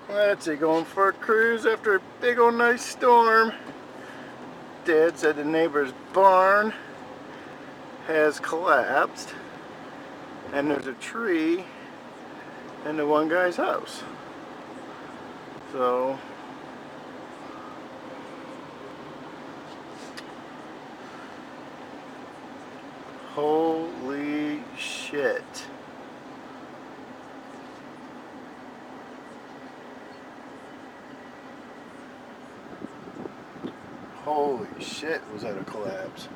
Let's see, going for a cruise after a big old nice storm. Dad said the neighbor's barn has collapsed and there's a tree in the one guy's house. So holy shit. Holy shit, was that a collapse.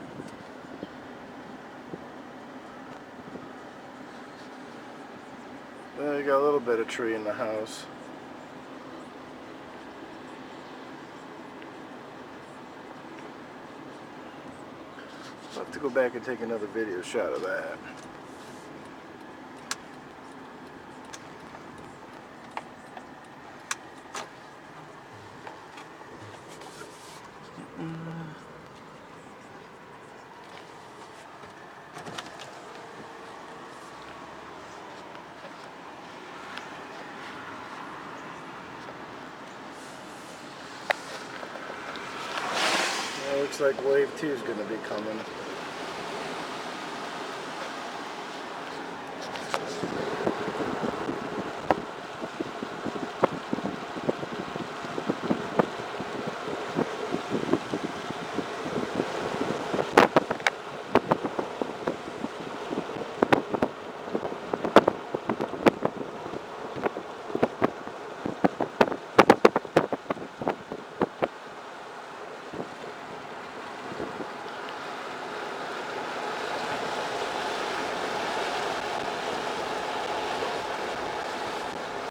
Well, you got a little bit of tree in the house. I'll have to go back and take another video shot of that. Looks like wave 2 is going to be coming.